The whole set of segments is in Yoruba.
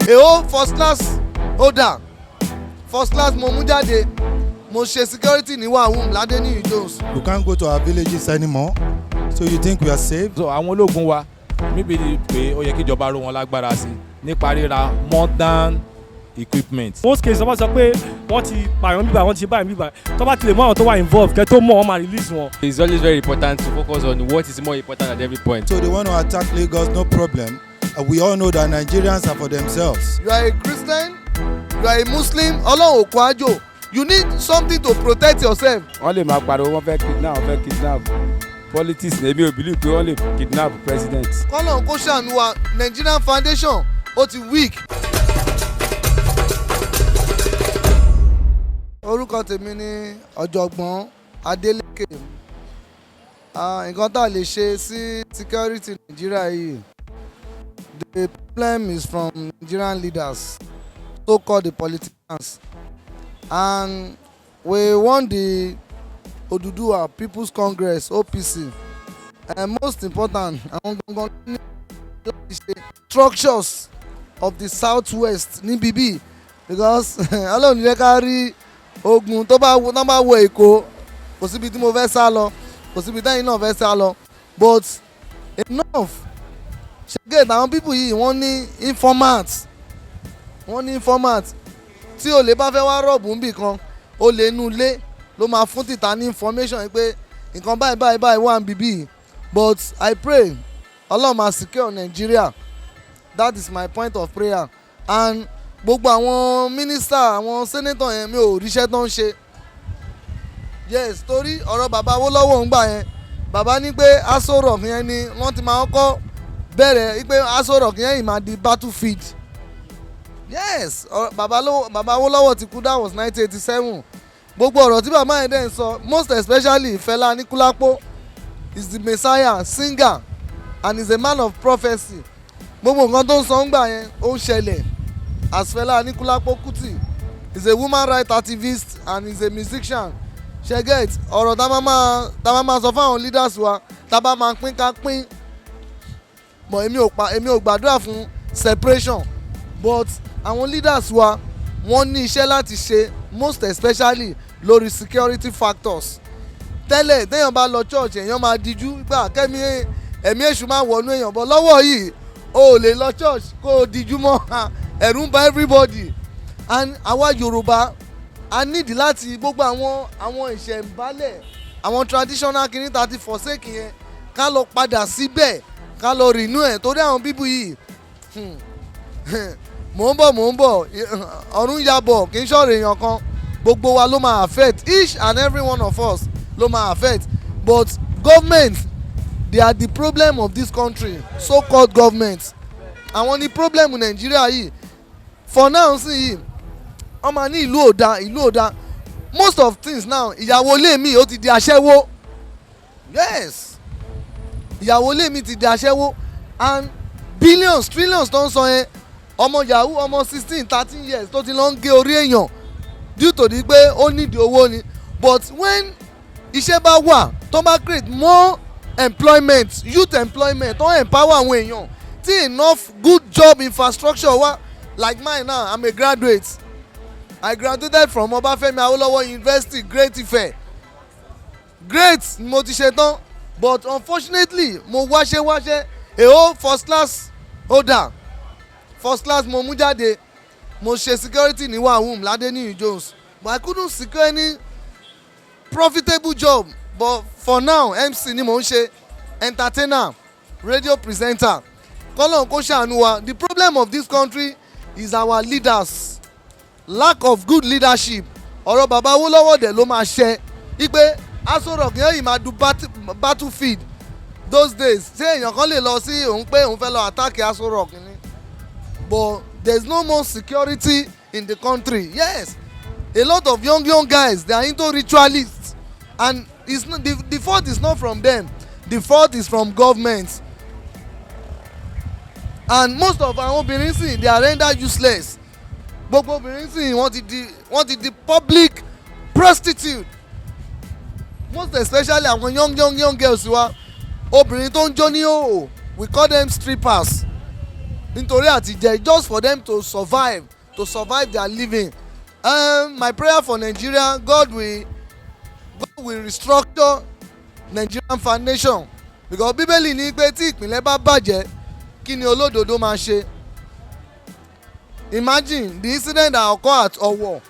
èho first class order first class mo mú jáde mo ṣe security ní wàhùn ládé ní Jones. You can't go to our villages anymore, so you think we are safe? So àwọn ológun wa mi believe pé ó yẹ kí ìjọba ró wọn lágbára sí nípa ríra modern equipment. most cases wọ́n sọ pé wọ́n ti pààyàn bíbá wọ́n ti báyìí bíbá tó bá ti lè mú àwọn tó wà involved kẹ́ tó mọ̀ wọ́n máa release wọn. It's always very important to focus on what is more important at every point. So they want to attack Lagos, no problem. We all know that Nigerians are for themselves. You are a Christian, you are a Muslim, Ọlọ́run òkú àjò. You need something to protect yourself. wọ́n lè máa pariwo wọ́n fẹ́ kidnap politics lèmi ò believe pé wọ́n lè kidnap president. Kọ́lọ́run kó ṣàánú wa Nigerian foundation ó ti weak. Orúkọ tèmi ni ọ̀jọ̀gbọ́n Adélékè. Nǹkan tá a lè ṣe sí security Nigeria yìí. The problem is from Nigerian leaders, so-called the politicians. And we want the Oduduwa People's Congress OPC and most important structures of the southwest ní bíbí because Ọlọ́run jẹ́ ká rí ogun tó bá wọ Èkó kò síbi tí mo fẹ́ sá lọ kò síbi tẹ́yìn náà fẹ́ sá lọ but enough ṣẹ́gẹ̀ àwọn people yìí wọ́n ní informant tí olè bá fẹ́ wá rọ̀bù níbì kan olè inú ilé ló máa fún tìta ní information pé nǹkan báyìí wà níbí bíi but I pray Ọlọ́run máa secure Nigeria. That is my point of prayer and gbogbo àwọn minister àwọn senator yẹn mi ò ríṣẹ́ tó ń ṣe yes torí ọ̀rọ̀ bàbá Awólọ́wọ̀ ń gbà yẹn bàbá ní pé Aso Rock yẹn ni wọ́n ti máa kọ́ bẹ̀rẹ̀ pé Aso Rock yẹn yìí máa di battlefield yes bàbá Awólọ́wọ̀ ti kú that was 1987 gbogbo ọ̀rọ̀ tí bàbá yẹn dẹ̀ ń sọ most especially Fẹlá Aníkúlápó is the messiah singer and is a man of prophecy gbogbo nǹkan tó ń sọ ń gbà yẹn ó ń ṣẹlẹ̀ as Fẹlá Aníkúlápó Kútì is a woman rights activist and is a musician ṣẹgẹt ọ̀rọ̀ tá a máa sọ fáwọn leaders wa tá a bá máa pín ká pín but èmi ò gbàdúrà fún separation but àwọn leaders wa wọ́n ní iṣẹ́ láti ṣe most especially lórí security factors tẹ́lẹ̀ téèyàn bá lọ church èèyàn máa dijú gbà kẹ́mi ẹ̀mí èṣù máa wọnú èèyàn bọ̀ lọ́wọ́ yìí o ò lè lọ church kó o dijú mọ́ ẹ̀rù ń bà everybody and àwa Yorùbá a nídìí láti gbogbo àwọn ìṣẹ̀ǹbálẹ̀ àwọn traditional kìíní tá a ti forsake yẹn ká lọ padà síbẹ̀ ká lọ renew ẹ̀ torí àwọn bíbú yìí mò ń bọ̀ ọ̀run yabọ̀ kì í ṣọ̀rọ̀ èèyàn kan gbogbo wa ló máa affect each and every one of us ló máa affect but government they are the problem of this country so-called government àwọn ni problem Nàìjíríà yìí for now sí yìí wọ́n máa ní ìlú òda most of things now ìyàwó ilé mi ó ti di aṣẹ́wó yes ìyàwó ilé mi ti di aṣẹ́wó and billions trillions tó ń sọ yẹn ọmọ yahoo ọmọ 16-13 years tó ti lọ ń gé orí èèyàn due to di pé ó nídìí owó ni but when iṣẹ́ bá wà tó bá create more employment youth employment tó empower àwọn èèyàn tí enough good job infrastructure wà like mine now I'm a graduate I graduated from Ọbáfẹ́mi Awólọ́wọ̀ University Great Ife great ni mo ti ṣe tán but unfortunately mo wáṣẹ́ èho first class order first class mo mú jáde mo ṣe security ní wàhùn ládé ní Jones but I couldn't secure any profitable job but for now MC ni mo ń ṣe entertainer radio presenter kọ́lọ́n kó ṣàánú wa the problem of this country is our leaders lack of good leadership ọ̀rọ̀ bàbá Awólọ́wọ̀ dẹ̀ ló máa ṣe ipe Aso Rock yẹn yìí máa du battlefield those days ṣé èèyàn kan lè lọ sí òun pé òun fẹ́ lọ attack Aso Rock ni but there is no more security in the country yes a lot of young guys they are into ritualists and it's not, the fault is not from them the fault is from government and most of our obìnrin sìn they are rendered useless gbogbo obìnrin sìn wọ́n ti di public prostitute most especially àwọn young girls wa obìnrin tó ń jó ní òòhò we call them strippers nítorí àtijẹ just for them to survive their living. My prayer for Nigeria, God will restructure Nigerian foundation because bíbélì ní pé tí ìpínlẹ̀ bá bàjẹ́ kí ni olódodo máa ṣe. Imagine the incident that occurred at Owo.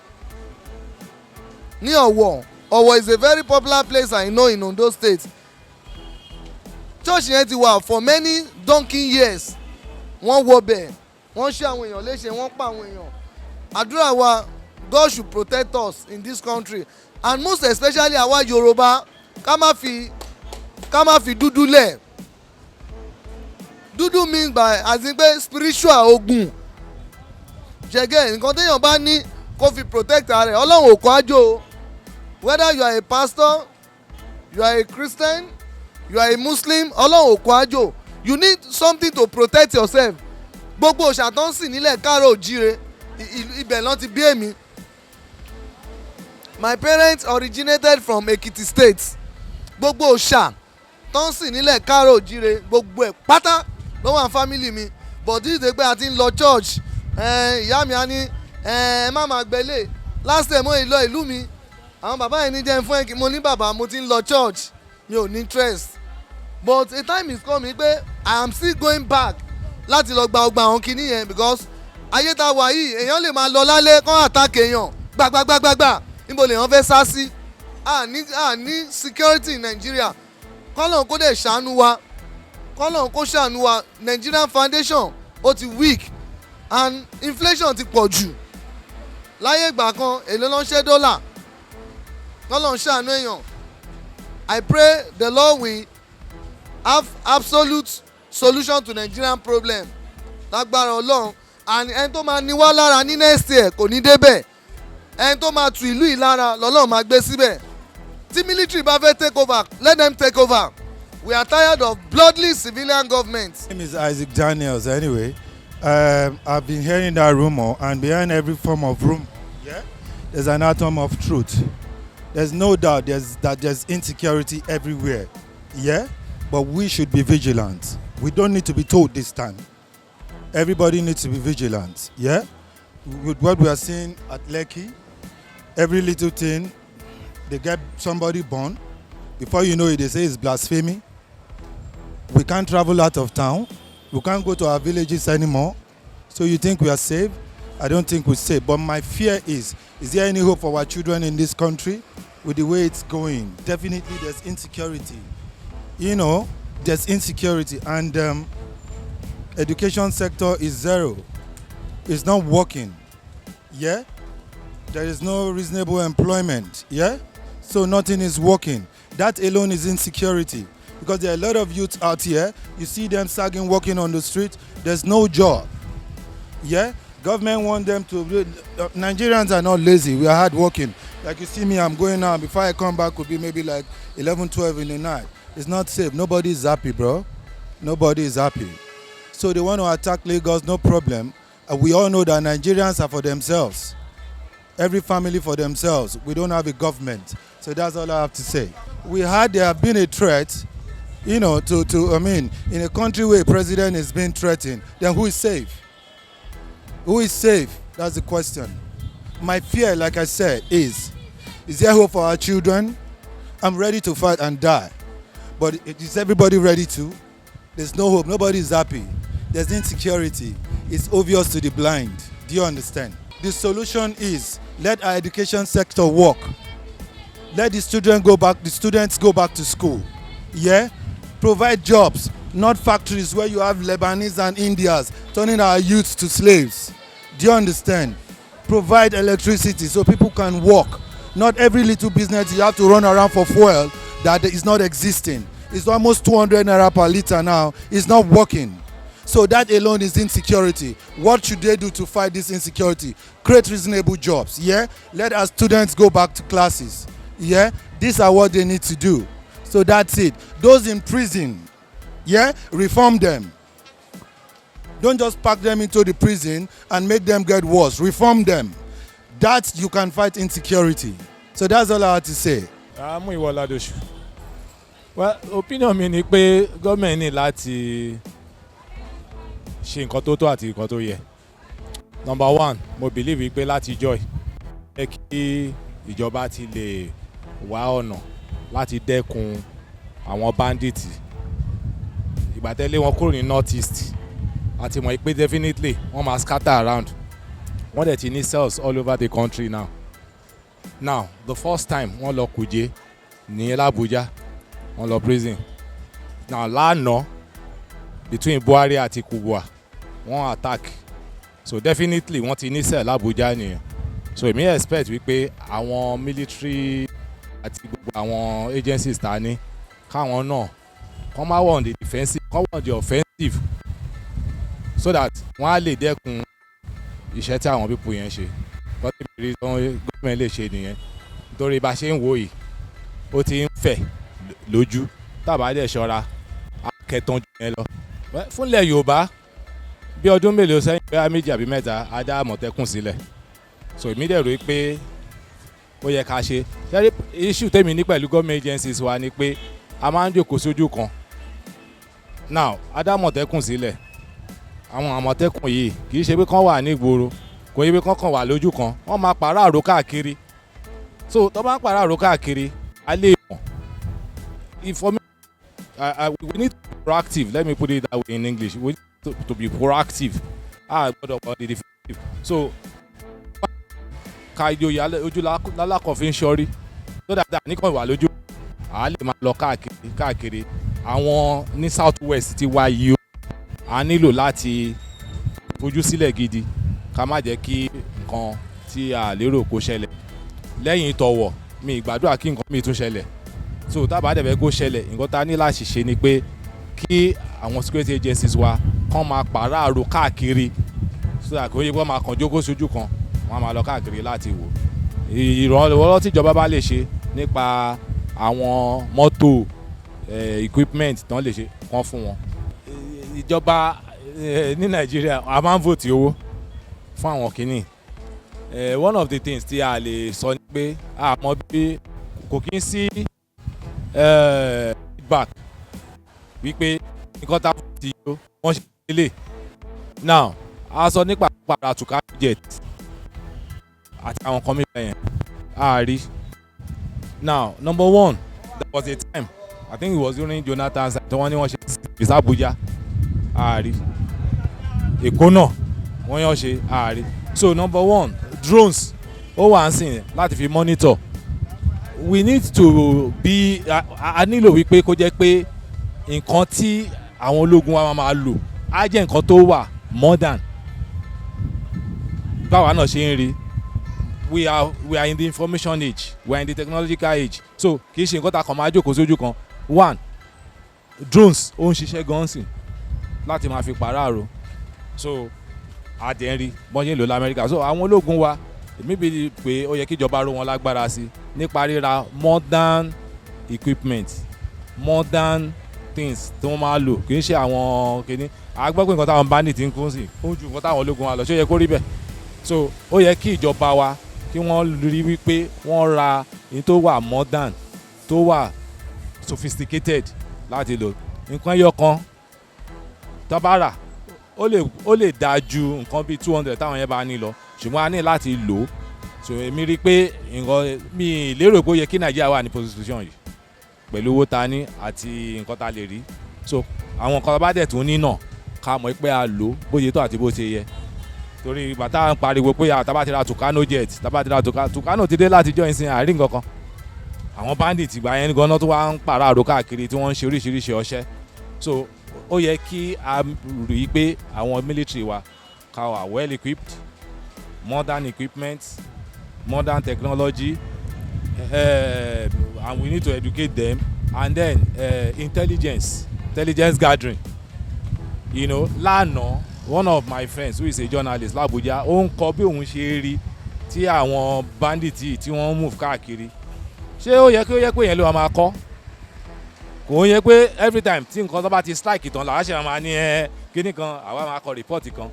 Ní Owo is a very popular place I know in Ondo State. Church yẹn ti wà for many donkey years. Wọ́n wọ bẹ̀, wọ́n ṣe àwọn èèyàn léṣe, wọ́n pa àwọn èèyàn. Àdúrà wa, God should protect us in this country and most especially àwa Yoruba ká má fi dúdú lẹ̀. Dúdú means by as in pé spiritual ogun. Ṣẹ̀gẹ̀ nǹkan téèyàn bá ní kó fi protect ara rẹ̀, Ọlọ́run ò kọ́ àjò o. Whether you are a pastor, you are a Christian, you are a Muslim, Ọlọ́run ò kọ́ àjò. You need something to protect yourself. Gbogbo òòṣà tó ń sìn nílẹ̀ káàró òjíire ibẹ̀ lọ́n ti bí èmi. My parents originated from Ekiti State. Gbogbo òòṣà tó ń sìn nílẹ̀ káàró òjíire gbogbo ẹ̀ pátá ló wà family mi. But this day pé a ti ń lọ church ìyá mi á ní ẹ má máa gbẹ́lẹ̀ last time mo lọ ìlú mi àwọn bàbá yẹn ní jẹ́ fún ẹ mo ní bàbá mo ti ń lọ church mi ò ní interest. But a time is coming pé I am still going back láti lọ gba ọgbà àwọn kinní yẹn because ayé tá a wà yìí èèyàn lè máa lọ lálẹ́ kán attack èèyàn gbàgbàgbàgbà níbo lèèyàn fẹ́ sá sí. a ní security in Nigeria kọ́lọ̀ kó dẹ̀ ṣàánú wa kọ́lọ̀ kó ṣàánú wa. Nigerian foundation ó ti weak and inflation ti pọ̀ jù. Láyé ìgbà kan èlò ló ń ṣe dọ́là kọ́lọ̀ ṣàánú èèyàn. I pray the Lord will have absolute solution to Nigerian problem lágbára Ọlọ́run and ẹni tó máa ní wá lára ní next year kò ní débẹ̀ ẹni tó máa tu ìlú yìí lára lọ́lọ́run máa gbé síbẹ̀. Tí military bá fẹ́ take over let them take over. We are tired of bloodly civilian government. My name is Isaac Daniels anyway. I've been hearing that rumor and behind every form of rumor, yeah, there's an atom of truth. There's no doubt there's insecurity everywhere, yeah, but we should be vigilant. We don't need to be told this time. Everybody needs to be vigilant, yeah. With what we are seeing at Lekki, every little thing, they get somebody born. Before you know it, they say it's blasphemy. We can't travel out of town. We can't go to our villages anymore. So you think we are safe? I don't think we're safe. But my fear is there any hope for our children in this country with the way it's going? Definitely there's insecurity. You know, there's insecurity and education sector is zero. It's not working. Yeah? There is no reasonable employment. Yeah? So nothing is working. That alone is insecurity. Because there are a lot of youths out here, you see them sagging, walking on the street, there's no job. Yeah? Government want them to, Nigerians are not lazy, we are hard working. Like you see me, I'm going now, before I come back could be maybe like 11, 12 in the night. It's not safe, nobody is happy, bro. Nobody is happy. So they want to attack Lagos, no problem. We all know that Nigerians are for themselves. Every family for themselves. We don't have a government. So that's all I have to say. We heard there have been a threat, you know, in a country where a president is being threatened, then who is safe? Who is safe? That's the question. My fear, like I said, is there hope for our children? I'm ready to fight and die. But is everybody ready to? There's no hope. Nobody is happy. There's insecurity. It's obvious to the blind. Do you understand? The solution is let our education sector work. Let the students go back to school. Yeah? Provide jobs, not factories where you have Lebanese and Indians turning our youths to slaves. Do you understand? Provide electricity so people can work. Not every little business you have to run around for fuel that is not existing. It's almost 200 naira per liter now. It's not working. So that alone is insecurity. What should they do to fight this insecurity? Create reasonable jobs. Yeah? Let our students go back to classes. Yeah? These are what they need to do. So that's it. Those in prison, yeah? Reform them. Don't just pack them into the prison and make them get worse. Reform them. That you can fight insecurity. So that's all I have to say. Well, opinion mi ni pé government ní láti ṣe nǹkan tó tó àti nǹkan tó yẹ. Number one, mo believe pé láti joy ẹ kí ìjọba ti lè wá ọ̀nà láti dẹ́kun àwọn bandits. Ìgbà tẹ́lẹ̀ wọn kúrò ní north east àti mọ̀ pé definitely wọ́n máa scatter around. Wọ́n dẹ̀ ti ní cells all over the country now. Now the first time wọ́n lọ Kuje ní Abuja, wọ́n lọ prison. Now lánàá between Buhari àti Kubwa wọ́n attack. So definitely wọ́n ti ní cell l'Abuja nìyẹn. So èmi expect wípé àwọn military àti gbogbo àwọn agencies ta ní káwọn náà kọ́ máa wọ̀ on the defensive kọ́ wọ̀ on the offensive so that wọ́n á lè dẹ́kun iṣẹ́ tí àwọn pípọ̀ yẹn ṣe. Bọ́tí ìrírí tí gómìnà lè ṣe nìyẹn. Nítorí bá ṣe ń wò yìí ó ti ń fẹ̀ lójú tàbá dẹ̀ ṣọ́ra akẹ́tàn jù yẹn lọ. Fúnlẹ̀ Yorùbá bí ọdún mélòó sẹ́yìn bẹ́ẹ̀ méjì àbí mẹ́ta á dá Àmọ̀tẹ́kùn sílẹ̀. So èmi dẹ̀ rò pé ó yẹ ká ṣe. Ṣẹ́rí issue tèmi ní pẹ̀lú government agencies wa ni pé a máa ń jókòó sójú kan. Now á dá Àmọ̀tẹ́kùn sílẹ̀. Àwọn Àmọ̀tẹ́kùn yìí kì í ṣe pé kán wà ní ìgboro kò yẹ pé kán kàn wà lójú kan wọ́n máa pàráàrò káàkiri. So tó bá ń pàráàrò káàkiri a lè mọ̀. We need to be proactive. Let me put it that way in English. We need to be proactive. Gbọ́dọ̀ wọ́n di defensive. So ka ìjòyè ojú lálákọ̀ fi ń ṣọ́rí tó dáadáa nìkan wà lójú a lè máa lọ káàkiri. Àwọn ní south west ti wá yìí o a nílò láti fojú sílẹ̀ gidi ká má jẹ́ kí nǹkan tí a lérò kó ṣẹlẹ̀. Lẹ́yìn ìtọ̀wọ̀ mi ìgbàdúrà kí nǹkan mi tún ṣẹlẹ̀. So tábà dẹ̀ fẹ́ kó ṣẹlẹ̀ nǹkan tá a ní láti ṣe ni pé kí àwọn security agencies wa kán máa pàráàrò káàkiri so that kò yẹ kó máa kàn jókòó sójú kan wọ́n máa lọ káàkiri láti wò. Ìrànlọ́wọ́ tíjọba bá lè ṣe nípa àwọn mọ́tò equipment tán lè ṣe kán fún wọn. Ìjọba ní Nàìjíríà a máa ń vote owó fún àwọn kìíní. One of the things tí a lè sọ ni pé a mọ̀ bí kò kí ń sí feedback wípé nǹkan tá a fún ti yó wọ́n ṣe lélẹ̀. Now a sọ nípa padà tùkà jet àti àwọn kan mìíràn yẹn a rí. Now number one, there was a time I think it was during Jonathan's tí wọ́n ní wọ́n ṣe visa Abuja a rí. Èkó náà wọ́n yàn ṣe a rí. So number one, drones ó wà ń sìn láti fi monitor. We need to be a nílò wípé kó jẹ́ pé nǹkan tí àwọn ológun wa máa lò á jẹ́ nǹkan tó wà modern. Báwa náà ṣe ń rí we are in the information age, we are in the technological age. So kì í ṣe nǹkan tá a kàn máa jókòó sójú kan. One, drones ó ń ṣiṣẹ́ gan sìn láti máa fi pàráàrò. So àdẹ̀rí bọ́n ṣe ń lò lamẹ́ríkà. So àwọn ológun wa èmi bí pé ó yẹ kí ìjọba ró wọn lágbára sí nípa ríra modern equipment, modern things tí wọ́n máa lò kì í ṣe àwọn kìíní. A gbọ́ pé nǹkan táwọn bandit ń kún sí ó ju nǹkan táwọn ológun wa lọ ṣé ó yẹ kó rí bẹ́ẹ̀. So ó yẹ kí ìjọba wa kí wọ́n rí wípé wọ́n ra ní tó wà modern tó wà sophisticated láti lò. Nǹkan ẹyọ kan tó bá rà ó lè dáa ju nǹkan bíi 200 táwọn yẹn bá ní lọ ṣùgbọ́n a ní láti lò ó. So èmi rí i pé nǹkan mi lérò pé ó yẹ kí Nàìjíríà wà ní position yìí pẹ̀lú owó ta ní àti nǹkan ta lè rí. So àwọn nǹkan bá dẹ̀ tún ní náà ká mọ̀ pé a lò ó bó ṣe tó àti bó ṣe yẹ. Torí ìgbà tá à ń pariwo pé àtàbá ti ra Tucano jet tàbá ti ra Tucano ti dé láti jọ ìsìn àárín nǹkan kan. Àwọn bandit ìgbà yẹn gan-an tó wá ń pàráàrò káàkiri tí wọ́n ń ṣe oríṣiríṣi ọṣẹ́. So ó yẹ kí a rí i pé àwọn military wa ká wà well equipped, modern equipment, modern technology, and we need to educate them. And then intelligence gathering. You know, lánàá one of my friends who is a journalist l'Abuja ó ń kọ bí òun ṣe rí tí àwọn bandits tí wọ́n move káàkiri. Ṣé ó yẹ pé yẹn ló máa kọ́? Kò yẹ pé every time tí nǹkan tó bá ti strike ìtàn làwọn ṣe máa ní kíní kan àwa máa kọ report kan.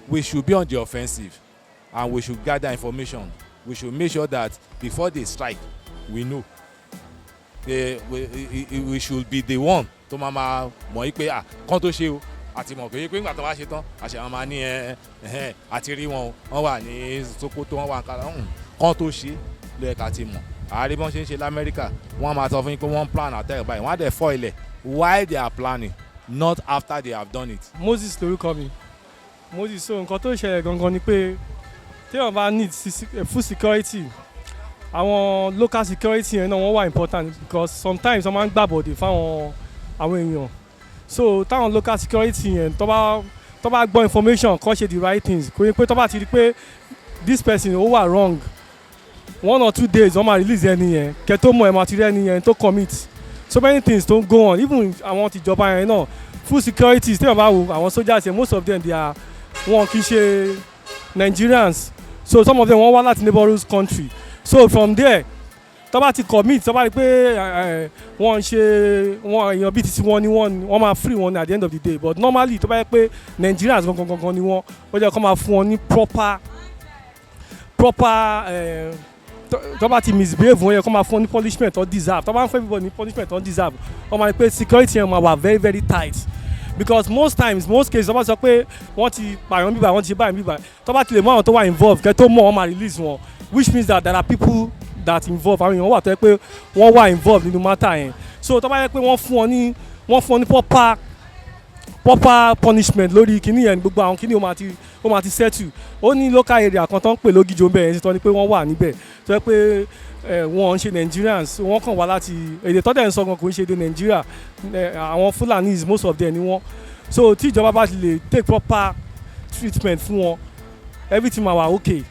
We should be on the offensive and we should gather information. We should make sure that before they strike we know. We should be the one tó máa mọ̀ pé kán tó ṣe o àti mọ̀ pé nígbà tó bá ṣe tán àṣẹ àwọn máa ní àti rí wọn wọ́n wà ní Sokoto wọ́n wà ní kálá kán tó ṣe ló yẹ ká ti mọ̀ àárí bọ́n ṣe ń ṣe lamẹ́ríkà wọ́n máa sọ fún yín pé wọ́n plan àtẹ̀rẹ̀ báyìí wọ́n á dẹ̀ fọ́ ilẹ̀ while they are planning not after they have done it. Moses lorúkọ mi Moses so nǹkan tó ṣẹlẹ̀ gangan ni pé téèyàn bá need full security àwọn local security yẹn náà wọ́n wà important because sometimes wọ́n máa ń gbàbọ̀dè fáwọn àwọn èèyàn so táwọn local security yẹn tó bá gbọ́ information kó ṣe the right things kò yẹ pé tó bá ti rí pé this person ó wà wrong 1 or 2 days wọ́n máa release ẹni yẹn kẹ́ tó mọ̀ ẹ̀ máa ti rí ẹni yẹn tó commit so many things tó ń go on even àwọn tìjọba yẹn náà full security téèyàn bá wo àwọn soldiers yẹn most of them they are wọn kì í ṣe Nigerians so some of them wọ́n wá láti neighbourhood country so from there tó bá ti commit tó bá rí pé wọ́n ṣe wọ́n èèyàn bíi titi wọn ni wọ́n máa free wọn at the end of the day but normally tó bá yẹ pé Nigerians gangan ni wọ́n ó jẹ́ kó máa fún wọn ní proper tó bá ti misbehave wọn yẹ kó máa fún wọn ní punishment tó deserve tó bá ń fún everybody ní punishment tó deserve wọ́n máa rí pé security yẹn máa wà very very tight because most cases tó bá sọ pé wọ́n ti pààyàn bíbá wọ́n ti ṣe báyìí bíbá tó bá ti lè mú àwọn tó wà involved kẹ́ tó mọ̀ wọ́n máa release wọn which means that there are people that involve àwọn èèyàn wà tó yẹ pé wọ́n wà involved nínú matter yẹn so tó bá yẹ pé wọ́n fún wọn ní proper punishment lórí kíní yẹn gbogbo àwọn kíní ó máa ti settle ó ní local area kan tó ń pè lógìjò bẹ́ẹ̀ yẹn tó ní pé wọ́n wà níbẹ̀ tó yẹ pé wọ́n ń ṣe Nigerians wọ́n kàn wá láti èdè tó dẹ̀ ń sọ gan kò ń ṣe èdè Nigeria àwọn Fulanis most of them ni wọ́n so tí ìjọba bá ti lè take proper treatment fún wọn everything máa wà okay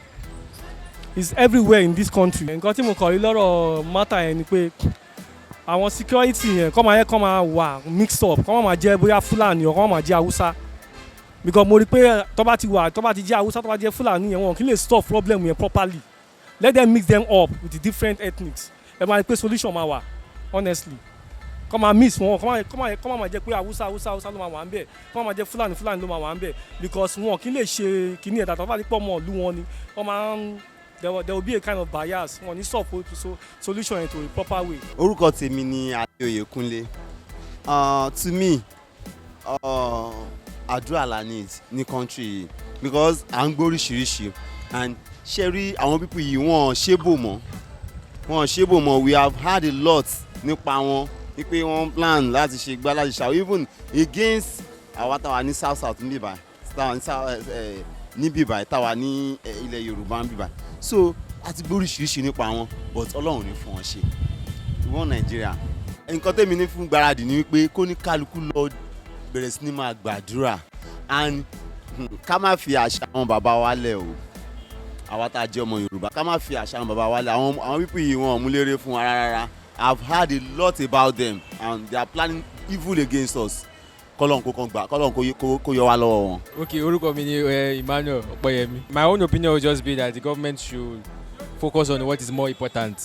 is everywhere in this country. nǹkan tí mo kọ̀ rí lọ́rọ̀ matter yẹn ni pé àwọn security yẹn kọ́ máa wà mixed up kọ́ máa jẹ́ bóyá Fulani or kọ́ máa jẹ́ Hausa because mo rí pé tó bá ti jẹ́ Hausa tó bá jẹ́ Fulani yẹn wọn kì í lè solve problem yẹn properly let them mix them up with the different ethnics ẹ máa rí pé solution máa wà honestly kọ́ máa mix wọn kọ́ máa jẹ́ pé Hausa ló máa wà ń bẹ̀ kọ́ máa jẹ́ Fulani ló máa wà ń bẹ̀ because wọn kì í lè ṣe kíní ẹ̀dá tó bá ti pọ̀ mọ́ ìlú wọn ni wọ́n máa ń there will be a kind of bias wọn ní solve solution into a proper way. orúkọ tèmi ni Adéoyèkúnlé to me àdúrà la need ní country yìí because à ń gbóríṣiríṣi and ṣe rí àwọn people yìí wọ́n ṣébò mọ́ we have had a lot nípa wọn wípé wọ́n plan láti ṣe gbá láti ṣàwọ́ even against àwa táwa ní south níbí báyìí táwa ní ilẹ̀ Yorùbá níbí báyìí so àti gbóríṣiríṣi nípa wọn but Ọlọ́run ní fún wọn ṣe ìwọ̀n Nàìjíríà nǹkan tèmi ní fún gbáradì ni wípé kó ní kálukú lọ bẹ̀rẹ̀ sí ní máa gbàdúrà and ká má fi àṣà àwọn bàbá wa lẹ̀ o àwa tá a jẹ́ ọmọ Yorùbá ká má fi àṣà àwọn bàbá wa lẹ̀ àwọn pípọ̀ yìí wọn ò mú lérè fún wa rárá I've heard a lot about them and they are planning evil against us kọ́lọ́n kó yọ wá lọ́wọ́ wọn. Okay, orúkọ mi ni Emmanuel Ọpẹ́yẹmí. My own opinion would just be that the government should focus on what is more important.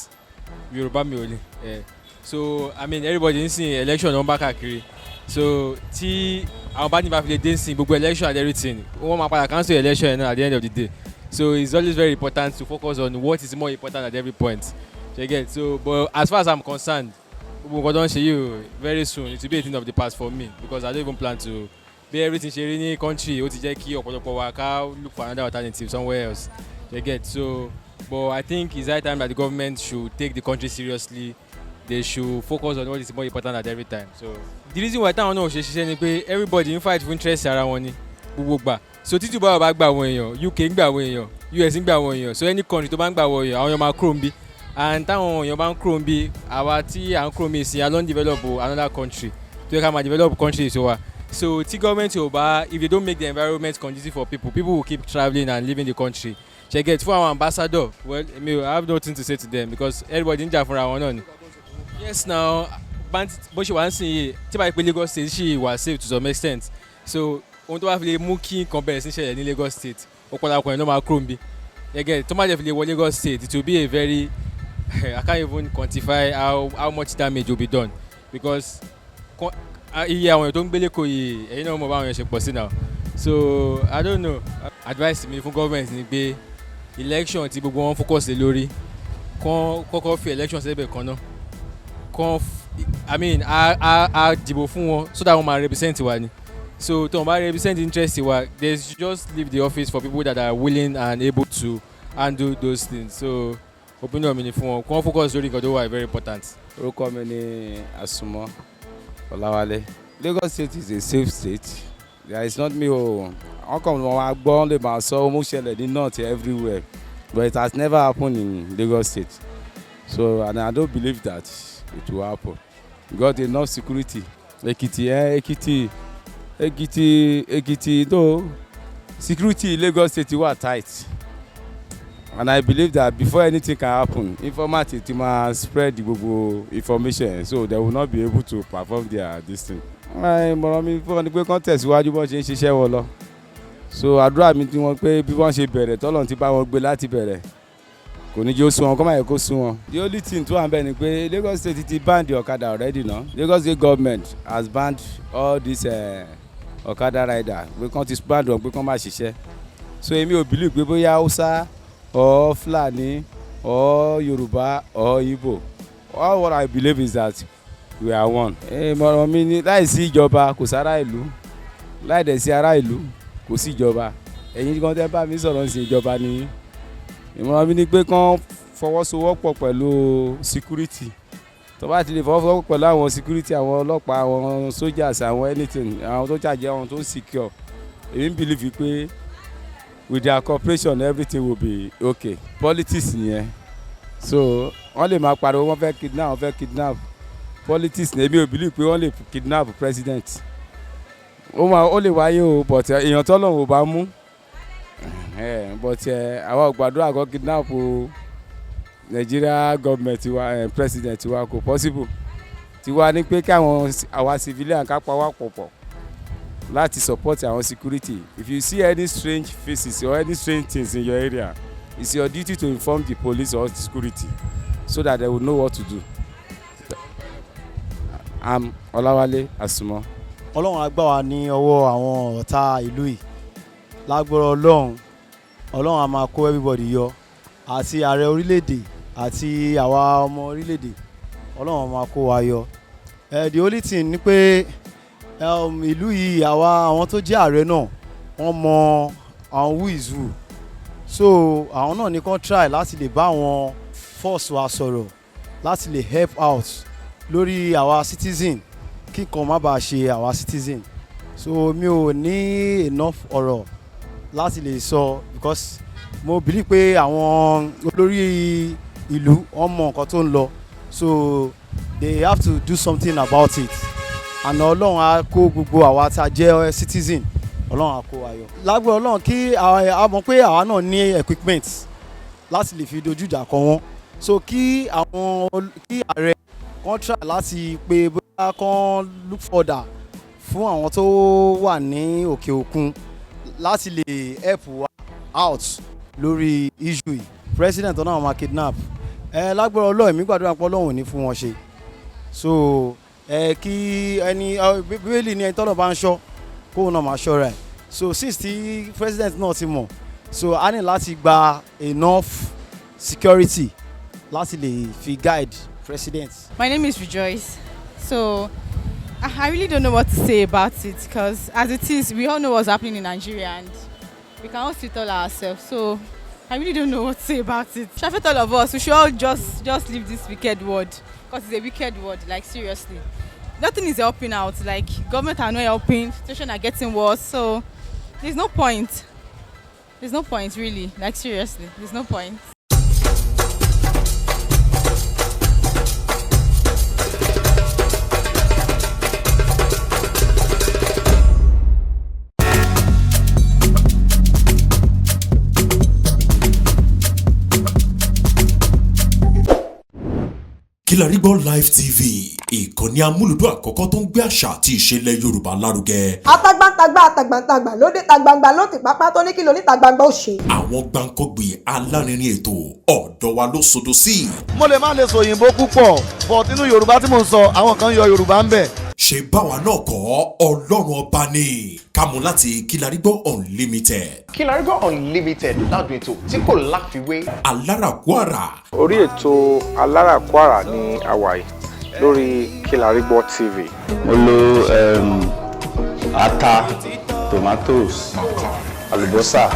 Yorùbá mi ò lè. So I mean everybody ń sìn election wọn bá káàkiri so tí àwọn bá ní bá fi lè dé sìn gbogbo election and everything wọ́n máa padà cancel election at the end of the day so it's always very important to focus on what is more important at every point. You get so but as far as I'm concerned gbogbo nǹkan tó ń ṣe yìí very soon it will be a thing of the past for me because I don't even plan to be everything ṣe rí ní country ó ti jẹ́ kí ọ̀pọ̀lọpọ̀ wa ká look for another alternative somewhere else. You get so but I think it's high time that the government should take the country seriously. They should focus on what is more important at every time. So the reason why táwọn náà ṣe ṣiṣẹ́ ni pé everybody ń fight for interest ara wọn ni gbogbo gbà so títí báwo bá gba àwọn èèyàn UK ń gba àwọn èèyàn US ń gba àwọn èèyàn so any country tó bá ń gba àwọn èèyàn máa kúrò ń bí and táwọn èèyàn bá ń kúrò ń bí àwa tí à ń kúrò ń bí sí alon develop another country tó yẹ ká máa develop country so wa so tí government ò bá if they don't make the environment conducive for people will keep travelling and leaving the country ṣe get fún àwọn ambassador well I have nothing to say to them because everybody ń jà fúnra wọn náà ni. Yes now bó ṣe wà ń sìn yìí tí báyìí pé Lagos State ṣì wà safe to some extent so ohun tó bá fi lè mú kí nǹkan bẹ̀rẹ̀ sí ṣẹlẹ̀ ní Lagos State ọ̀pọ̀lọpọ̀ ẹ̀ ló máa kúrò ń bí gẹ́gẹ́ tó má jẹ́ fi lè wọ Lagos State it will be a very I can't even quantify how much damage will be done because iye àwọn èèyàn tó ń gbé lẹ́kọ̀ọ́ yìí ẹ̀yin náà mọ̀ báwọn èèyàn ṣe pọ̀ sí now so I don't know advice mi fún government ni pé election tí gbogbo wọn focus lé lórí kọ́kọ́ fi election sẹ́gbẹ̀ kan náà I mean a dìbò fún wọn so that wọn máa represent wa ni So tó ń bá represent interest wa they should just leave the office for people that are willing and able to handle those things. So opinion mi ni fún wọn kí wọ́n focus lórí nǹkan tó wà very important. orúkọ mi ni Àsùnmọ́ Ọláwálé. Lagos State is a safe state. There is not me o wọn kàn wọn gbọ́ lè máa sọ ó mú ṣẹlẹ̀ ní north everywhere but it has never happened in Lagos State. So and I don't believe that it will happen. We got enough security. Ekiti though security in Lagos State were tight. And I believe that before anything can happen, informant ti ma spread the gbogbo information so they will not be able to perform their this thing. Ìmọ̀ràn mi fún wọn ni pé kán tẹ̀síwájú bọ́n ṣe ń ṣiṣẹ́ wọn lọ. So àdúrà mi tí wọ́n pé bí wọ́n ṣe bẹ̀rẹ̀ tọ́lọ́run ti bá wọn gbé láti bẹ̀rẹ̀ kò ní jẹ́ ó sún wọn kó má yẹ kó sún wọn. The only thing tó wà ń bẹ̀ ni pé Lagos State ti ban the ọ̀kadà already now. Lagos State government has banned all these ọ̀kadà rider pé kán ti ban wọn pé kán má ṣiṣẹ́. So èmi ò believe pé bóyá Hausa or Fulani or Yoruba or Igbo. All what I believe is that we are one. Ìmọ̀ràn mi ni láì sí ìjọba kò sára ìlú láì dẹ̀ sí ará ìlú kò sí ìjọba. Ẹ̀yin kan tẹ́ bá mi sọ̀rọ̀ sí ìjọba ni. Ìmọ̀ràn mi ni pé kán fọwọ́sowọ́pọ̀ pẹ̀lú security. Tó bá ti lè fọwọ́sowọ́pọ̀ pẹ̀lú àwọn security àwọn ọlọ́pàá àwọn soldiers àwọn anything àwọn tó ṣàjẹ́ àwọn tó secure. Èmi believe pé with their cooperation everything will be okay. Politics nìyẹn. So wọ́n lè máa pariwo wọ́n fẹ́ kidnap. Politics ní èmi ò believe pé wọ́n lè kidnap president. Ó lè wáyé o but èèyàn tọ́lọ́run ò bá mú. But àwọn gbàdúrà kan kidnap o Nigeria government wa president wa kò possible. Tiwa ní pé kí àwa civilian ká pa wá pọ̀pọ̀ láti support our security. If you see any strange faces or any strange things in your area, it's your duty to inform the police or security so that they will know what to do. I'm Ọláwálé Àsùnmọ́. Ọlọ́run á gbà wá ní ọwọ́ àwọn ọ̀tá ìlú yìí lágbára Ọlọ́run á máa kó everybody yọ àti ààrẹ orílẹ̀-èdè àti àwa ọmọ orílẹ̀-èdè Ọlọ́run á máa kó wa yọ. The only thing ni pé ìlú yìí àwọn tó jẹ́ ààrẹ náà wọ́n mọ àwọn who is who. So àwọn náà ní kàn try láti lè bá àwọn force wa sọ̀rọ̀ láti lè help out lórí àwa citizen kí nǹkan má bàa ṣe àwa citizen. So mi ò ní enough ọ̀rọ̀ láti lè sọ because mo believe pé àwọn olórí ìlú wọ́n mọ nǹkan tó ń lọ so they have to do something about it. Àná Ọlọ́run á kó gbogbo àwa tá a jẹ́ citizen Ọlọ́run á kó wa yọ. Lágbára Ọlọ́run kí a mọ̀ pé àwa náà ní equipment láti lè fi dojú ìjà kọ wọ́n so kí ààrẹ kan try láti pé bóyá kan look further fún àwọn tó wà ní òkè òkun láti lè help wa out lórí issue yìí. President náà máa kidnap lágbára Ọlọ́run mi gbàdúrà pé Ọlọ́run ò ní fún wọn ṣe so kí ẹni bíbélì ní ẹni tọ́lọ̀ bá ń ṣọ́ kóun náà máa ṣọ́ra ẹ̀ so since tí president náà ti mọ̀ so a ní láti gba enough security láti lè fi guide president. My name is Rejoice. So I really don't know what to say about it because as it is, we all know what's happening in Nigeria and we can all sit all ourselves. So I really don't know what to say about it. I feel all of us, we should all just leave this wicked word because it's a wicked word, like seriously. Nothing is helping out, like government are not helping, situation are getting worse, so there's no point. There's no point really, like seriously, there's no point. Kilarigbo Live TV ìkànnì amúlùdún àkọ́kọ́ tó ń gbé àṣà àti ìṣẹ̀lẹ̀ Yorùbá lárugẹ. Atagbantagba lóde tagbangba ló ti pápá tó ní kí lóní tagbangba ó ṣe. Àwọn gbàǹkọ́gbì alárinrin ètò ọ̀dọ́ wa ló sodo sí. Mo lè má lè sọ òyìnbó púpọ̀ but nínú Yorùbá tí mò ń sọ àwọn kan yọ Yorùbá ń bẹ̀. Ṣé báwa náà kọ́ Ọlọ́run ọba ni kámú láti Kilarigbo Unlimited. Kilarigbo Unlimited ládùn ètò tí kò láfiwé. Alárakúàrà. Orí ètò Alárakúàrà ní àwàyè lórí Kilarigbo TV. Mo lo ata, tomatoes, àlùbọ́sà,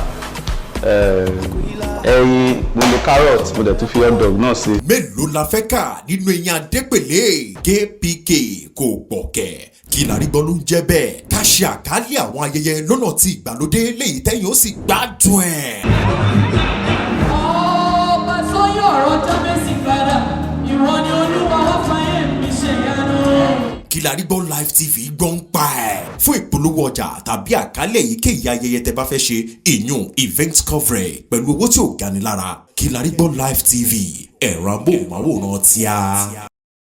ẹyin, mo lo carrot, mo dẹ̀ tún fi hot dog náà sí. Mélòó la fẹ́ kà nínú eyín adépèlé KPK kò gbọ̀kẹ̀ Kilarigbo ló ń jẹ́ bẹ́ẹ̀ ká ṣe àkálẹ̀ àwọn ayẹyẹ lọ́nà tí ìgbàlódé léyìí tẹ́yìn ó sì gbádùn ẹ̀. ọba sọyún ọ̀rọ̀ jábẹ́sì padà ìwọ ni olúwa wá fàyè mi ṣe yanu. Kilarigbo Live TV gbọ́n pa ẹ̀ fún ìpolówó ọjà tàbí àkálẹ̀ èyíkéyìí ayẹyẹ tẹ́ bá fẹ́ ṣe ìyún event coverage pẹ̀lú owó tí ò gani lára Kilarigbo Live TV ẹ̀rọ amóhùnmáwòrán tíá.